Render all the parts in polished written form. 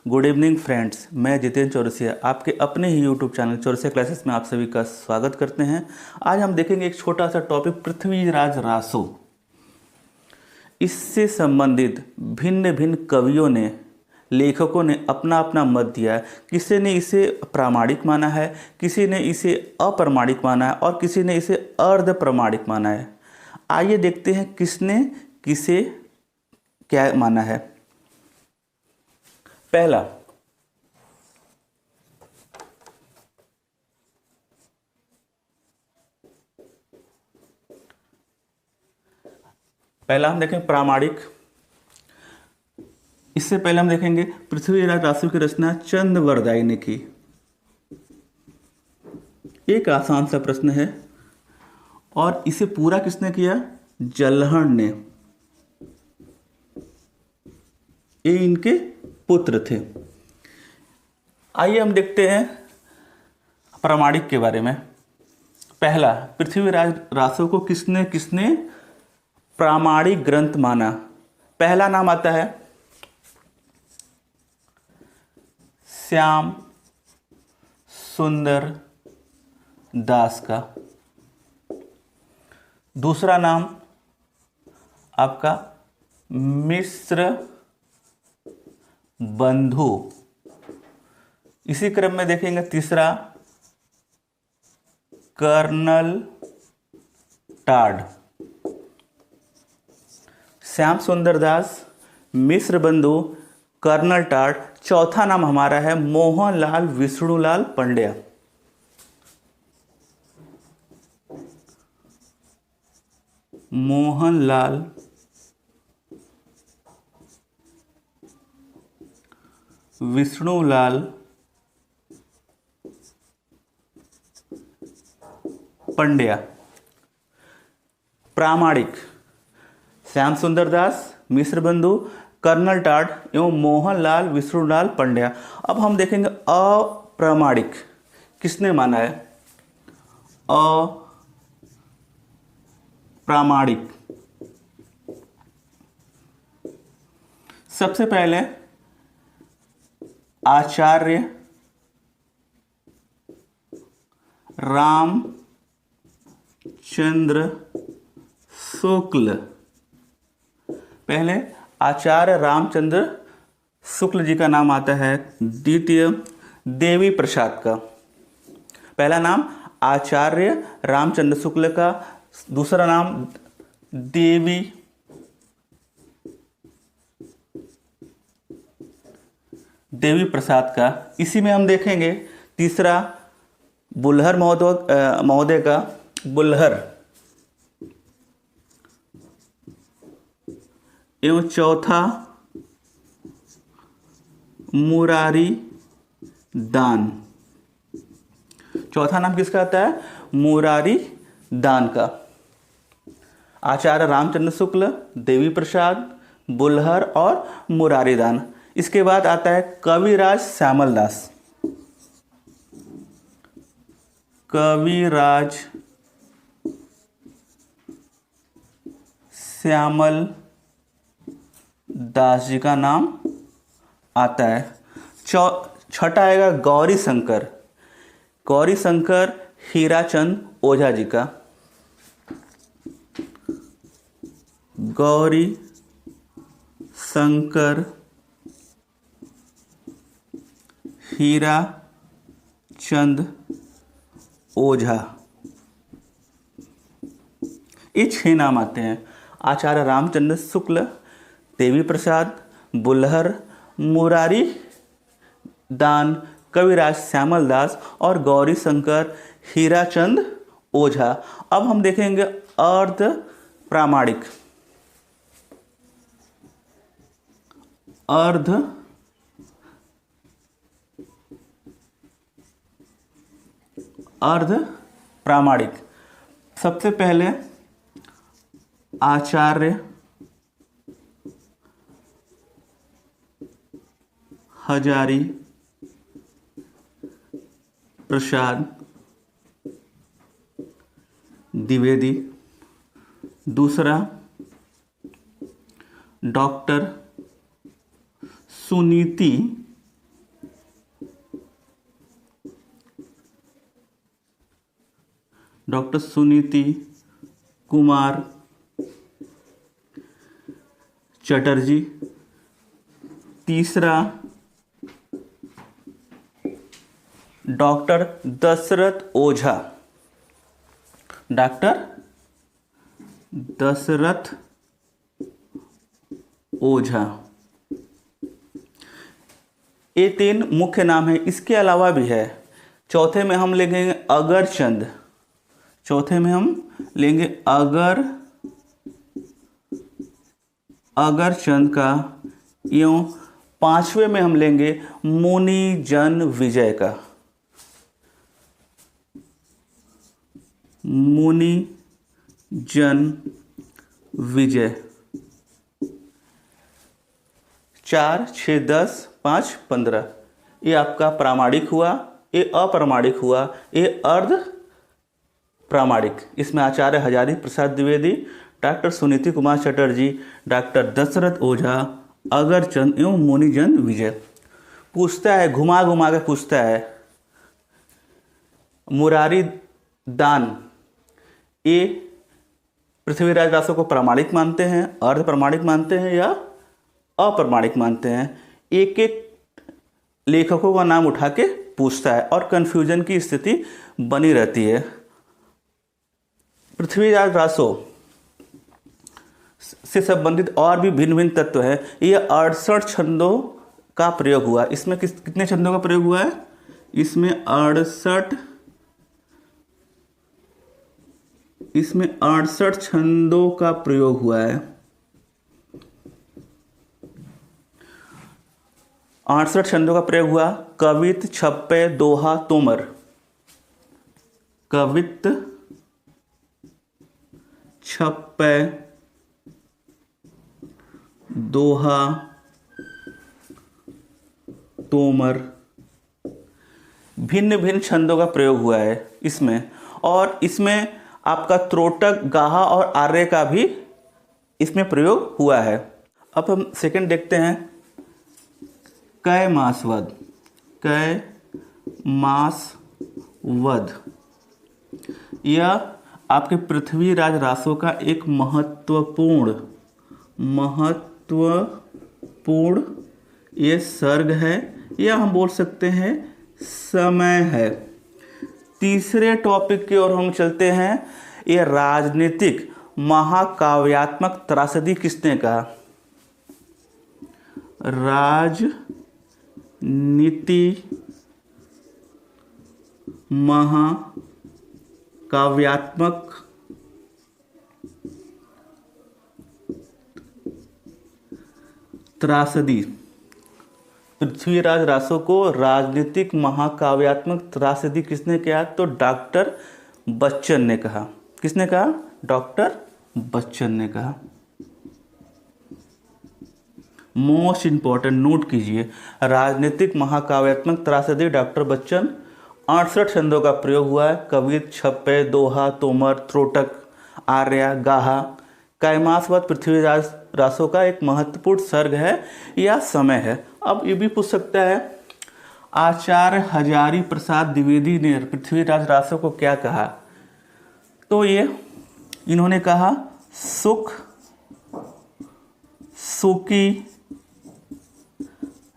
Good evening friends, मैं जितेंद्र चौरसिया आपके अपने ही यूट्यूब चैनल चौरसिया क्लासेस में आप सभी का स्वागत करते हैं। आज हम देखेंगे एक छोटा सा टॉपिक, पृथ्वीराज रासो। इससे संबंधित भिन्न भिन्न कवियों ने, लेखकों ने अपना अपना मत दिया है। किसी ने इसे प्रामाणिक माना है, किसी ने इसे अप्रामाणिक माना है और किसी ने इसे अर्ध प्रामाणिक माना है। आइए देखते हैं किसने किसे क्या माना है। पहला, हम देखें प्रामाणिक। इससे पहले हम देखेंगे पृथ्वीराज रासो की रचना चंद्रवरदाई ने की। एक आसान सा प्रश्न है और इसे पूरा किसने किया? जलहण ने। ये इनके पुत्र थे। आइए हम देखते हैं प्रामाणिक के बारे में। पहला, पृथ्वीराज रासो को किसने किसने प्रामाणिक ग्रंथ माना? पहला नाम आता है श्याम सुंदर दास का। दूसरा नाम आपका मिश्र बंधु। इसी क्रम में देखेंगे तीसरा कर्नल टाड। श्याम सुंदर दास, मिश्र बंधु, कर्नल टाड। चौथा नाम हमारा है मोहनलाल विष्णुलाल पंड्या। मोहनलाल विष्णुलाल पंड्या। प्रामाणिक श्याम सुंदर दास, मिश्र बंधु, कर्नल टाड एवं मोहनलाल विष्णुलाल पंड्या। अब हम देखेंगे अप्रामाणिक किसने माना है? अप्रामाणिक सबसे पहले आचार्य रामचंद्र शुक्ल। पहले आचार्य रामचंद्र शुक्ल जी का नाम आता है। द्वितीय देवी प्रसाद का। पहला नाम आचार्य रामचंद्र शुक्ल का, दूसरा नाम देवी प्रसाद का। इसी में हम देखेंगे तीसरा बुल्हर महोदय का, बुल्हर। एवं चौथा मुरारी दान। चौथा नाम किसका आता है? मुरारी दान का। आचार्य रामचंद्र शुक्ल, देवी प्रसाद, बुल्हर और मुरारी दान। इसके बाद आता है कविराज श्यामल दास। कविराज श्यामल दास जी का नाम आता है। छठा आएगा गौरी शंकर। गौरी शंकर हीराचंद ओझा जी का। गौरी शंकर हीराचंद ओझा। ये 6 नाम आते हैं। आचार्य रामचंद्र शुक्ल, देवी प्रसाद, बुल्हर, मुरारी दान, कविराज श्यामल दास और गौरी शंकर हीराचंद ओझा। अब हम देखेंगे अर्ध प्रामाणिक। अर्ध प्रामाणिक सबसे पहले आचार्य हजारी प्रसाद द्विवेदी। दूसरा डॉक्टर सुनीति डॉक्टर सुनीति कुमार चटर्जी। तीसरा डॉक्टर दशरथ ओझा, डॉक्टर दशरथ ओझा। ये 3 मुख्य नाम है। इसके अलावा भी है। चौथे में हम लेंगे अगरचंद, चौथे में हम लेंगे अगरचंद का। यूं 5वें में हम लेंगे मुनिजन विजय का, मुनिजन विजय। 4, 6, 10, 5, 15। ये आपका प्रामाणिक हुआ, ये अप्रामाणिक हुआ, ये अर्ध प्रामाणिक। इसमें आचार्य हजारी प्रसाद द्विवेदी, डॉक्टर सुनीति कुमार चटर्जी, डॉक्टर दशरथ ओझा, अगरचंद एवं मुनिजन विजय। पूछता है, घुमा घुमा के पूछता है, मुरारी दान ये पृथ्वीराज रासो को प्रामाणिक मानते हैं, अर्ध प्रामाणिक मानते हैं या अप्रामाणिक मानते हैं? एक एक लेखकों का नाम उठा के पूछता है और कंफ्यूजन की स्थिति बनी रहती है। पृथ्वीराज रासो से संबंधित और भी भिन्न भिन्न तत्व है। यह 68 छंदों का प्रयोग हुआ। इसमें कितने छंदों का प्रयोग हुआ है? इसमें 68 छंदों का प्रयोग हुआ है। 68 छंदों का प्रयोग हुआ। कवित, छप्पे, दोहा, तोमर। कवित, छप्पे, दोहा, तोमर। भिन्न भिन्न छंदों का प्रयोग हुआ है इसमें। और इसमें आपका त्रोटक, गाहा और आर्य का भी इसमें प्रयोग हुआ है। अब हम सेकंड देखते हैं, कैमासवध। कैमासवध यह आपके पृथ्वीराज रासो का एक महत्वपूर्ण ये सर्ग है, या हम बोल सकते हैं समय है। तीसरे टॉपिक की ओर हम चलते हैं। ये राजनीतिक महाकाव्यात्मक त्रासदी किसने कहा? राजनीति महाकाव्यात्मक त्रासदी। पृथ्वीराज रासो को राजनीतिक महाकाव्यात्मक त्रासदी किसने कहा? तो डॉक्टर बच्चन ने कहा। किसने कहा? डॉक्टर बच्चन ने कहा। मोस्ट इंपॉर्टेंट नोट कीजिए, राजनीतिक महाकाव्यात्मक त्रासदी डॉक्टर बच्चन। 68 छंदों का प्रयोग हुआ है। कवित, छप्पे, दोहा, तोमर, त्रोटक, आर्या, गाहा। कैमासवध पृथ्वीराज रासो का एक महत्वपूर्ण सर्ग है या समय है। अब ये भी पूछ सकता है, आचार्य हजारी प्रसाद द्विवेदी ने पृथ्वीराज रासो को क्या कहा? तो ये इन्होंने कहा सुख सुखी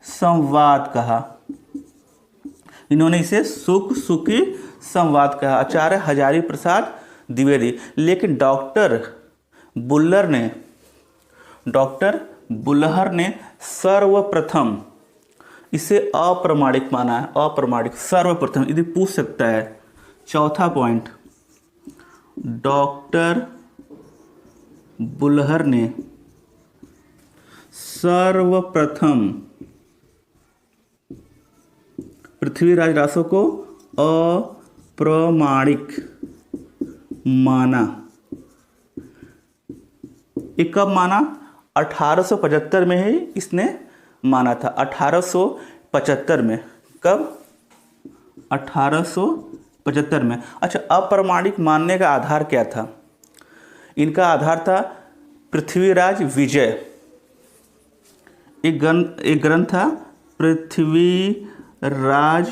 संवाद कहा। इन्होंने इसे सुख सुखी संवाद कहा, आचार्य हजारी प्रसाद द्विवेदी। लेकिन डॉक्टर बुल्लहर ने सर्वप्रथम इसे अप्रामाणिक माना है। अप्रामाणिक सर्वप्रथम यदि पूछ सकता है। चौथा पॉइंट, डॉक्टर बुल्लहर ने सर्वप्रथम पृथ्वीराज रासो को अप्रामाणिक माना। ये कब माना? 1875 में ही इसने माना था। 1875 में। कब? 1875 में। अच्छा, अप्रामाणिक मानने का आधार क्या था? इनका आधार था पृथ्वीराज विजय। एक ग्रंथ था पृथ्वीराज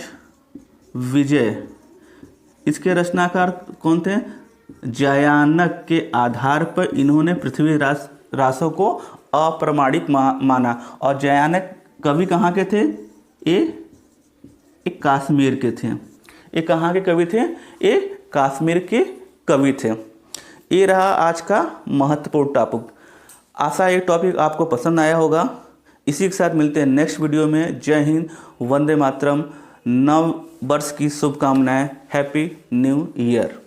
विजय। इसके रचनाकार कौन थे? जयानक के आधार पर इन्होंने पृथ्वी रासों को अप्रमाणिक माना। और जयानक कवि कहाँ के थे? ये कश्मीर के थे। ये कहाँ के कवि थे? ये कश्मीर के कवि थे। ये रहा आज का महत्वपूर्ण टॉपिक। आशा ये टॉपिक आपको पसंद आया होगा। इसी के साथ मिलते हैं नेक्स्ट वीडियो में। जय हिंद, वंदे मातरम, नव वर्ष की शुभकामनाएं, हैप्पी न्यू ईयर।